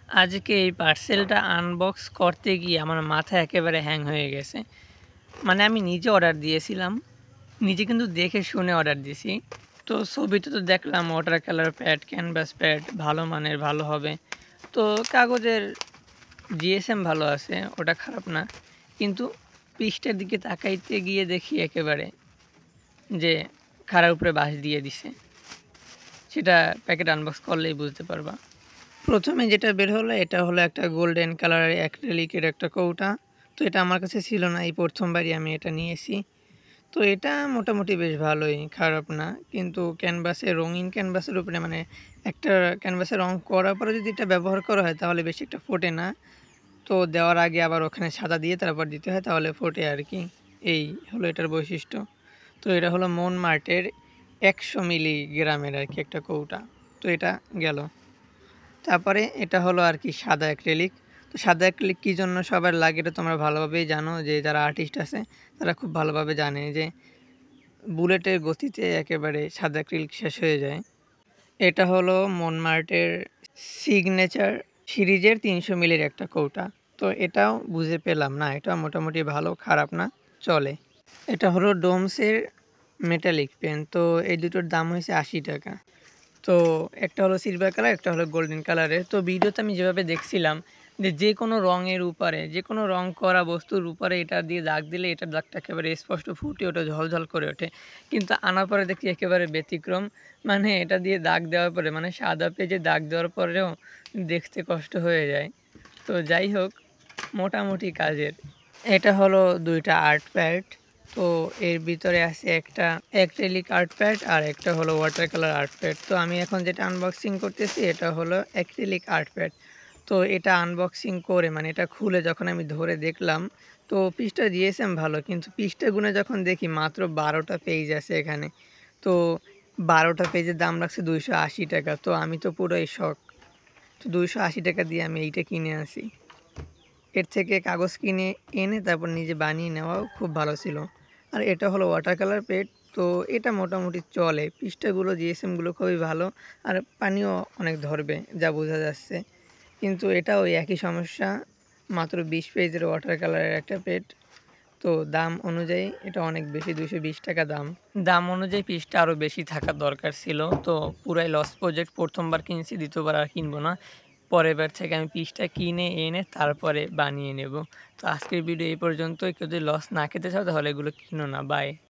আজকে এই পার্সেলটা আনবক্স করতে গিয়ে আমার মাথা একেবারে হ্যাং হয়ে গেছে। মানে আমি নিজে অর্ডার দিয়েছিলাম। নিজে কিন্তু দেখে শুনে অর্ডার দিছি। তো ছবিতে তো দেখলাম water colour pad, canvas pad ভালো মানের, ভালো হবে। তো কাগজের জিএসএম ভালো আছে, ওটা খারাপ না। কিন্তু পৃষ্ঠার দিকে তাকাইতে গিয়ে দেখি একেবারে যে খাড়ার উপরে বাঁশ দিয়ে দিছে। সেটা প্যাকেট আনবক্স করলেই বুঝতে পারবা। প্রথমে যেটা বের হলো এটা হলো একটা গোল্ডেন কালারের অ্যাক্রিলিকের একটা কৌটা। তো এটা আমার কাছে ছিল না, এই প্রথমবারই আমি এটা নিয়েছি। তো এটা মোটামুটি বেশ ভালোই, খারাপ না। কিন্তু ক্যানভাসে, রঙিন ক্যানভাসের উপরে মানে একটা ক্যানভাসে রং করার পরে যদি এটা ব্যবহার করা হয় তাহলে বেশি একটা ফোটে না। তো দেওয়ার আগে আবার ওখানে সাদা দিয়ে তারপর দিতে হয়, তাহলে ফোটে আর কি। এই হলো এটার বৈশিষ্ট্য। তো এটা হলো মন মার্টের 100 মিলিগ্রামের আর কি একটা কৌটা। তো এটা গেল। তারপরে এটা হলো আর কি সাদা অ্যাক্রিলিক। তো সাদা অ্যাক্রিলিক কী জন্য সবার লাগে এটা তোমরা ভালোভাবেই জানো, যে যারা আর্টিস্ট আছে তারা খুব ভালোভাবে জানে যে বুলেটের গতিতে একেবারে সাদা অ্যাক্রিলিক শেষ হয়ে যায়। এটা হলো মনমার্টের সিগনেচার সিরিজের 300 মিলির একটা কৌটা। তো এটাও বুঝে পেলাম না, এটা মোটামুটি ভালো, খারাপ না, চলে। এটা হলো ডোমসের মেটালিক পেন। তো এই দুটোর দাম হয়েছে 80 টাকা। তো একটা হলো সিলভার কালার, একটা হলো গোল্ডেন কালারের। তো ভিডিওতে আমি যেভাবে দেখছিলাম যে কোনো রঙের উপরে, যে কোনো রং করা বস্তুর উপরে এটা দিয়ে দাগ দিলে এটার দাগটা একেবারে স্পষ্ট ফুটে ওঠে, ঝলঝল করে ওঠে। কিন্তু আনার পরে দেখি একেবারে ব্যতিক্রম। মানে এটা দিয়ে দাগ দেওয়ার পরে, মানে সাদা পেজে দাগ দেওয়ার পরেও দেখতে কষ্ট হয়ে যায়। তো যাই হোক, মোটামুটি কাজের। এটা হলো 2টা আর্ট প্যাড। তো এর ভিতরে আছে একটা অ্যাক্রিলিক আর্ট প্যাড আর একটা হলো ওয়াটার কালার আর্ট প্যাড। তো আমি এখন যেটা আনবক্সিং করতেছি এটা হলো অ্যাক্রিলিক আর্ট প্যাড। তো এটা আনবক্সিং করে মানে এটা খুলে যখন আমি ধরে দেখলাম, তো পৃষ্ঠা জিএসএম ভালো, কিন্তু পৃষ্ঠা গুনে যখন দেখি মাত্র 12টা পেজ আছে এখানে। তো 12টা পেজের দাম রাখছে 280 টাকা। তো আমি তো পুরোই শক। তো 280 টাকা দিয়ে আমি এইটা কিনে আনছি। এর থেকে কাগজ কিনে এনে তারপর নিজে বানিয়ে নেওয়াও খুব ভালো ছিল। আর এটা হলো ওয়াটার কালার পেড। তো এটা মোটামুটি চলে, পৃষ্ঠাগুলো জিএসএমগুলো খুবই ভালো, আর পানিও অনেক ধরবে যা বোঝা যাচ্ছে। কিন্তু এটা ওই একই সমস্যা, মাত্র 20 পেজের ওয়াটার কালারের একটা পেড। তো দাম অনুযায়ী এটা অনেক বেশি, 220 টাকা দাম। দাম অনুযায়ী পৃষ্ঠা আরও বেশি থাকার দরকার ছিল। তো পুরাই লস প্রজেক্ট, প্রথমবার কিনছি, দ্বিতীয়বার আর কিনবো না। পরের বার থেকে আমি পিসটা কিনে এনে তারপরে বানিয়ে নেব। তো আজকের ভিডিও এই পর্যন্তই। কেউ যদি লস না খেতে চাও তাহলে এগুলো কিনো না। বাই।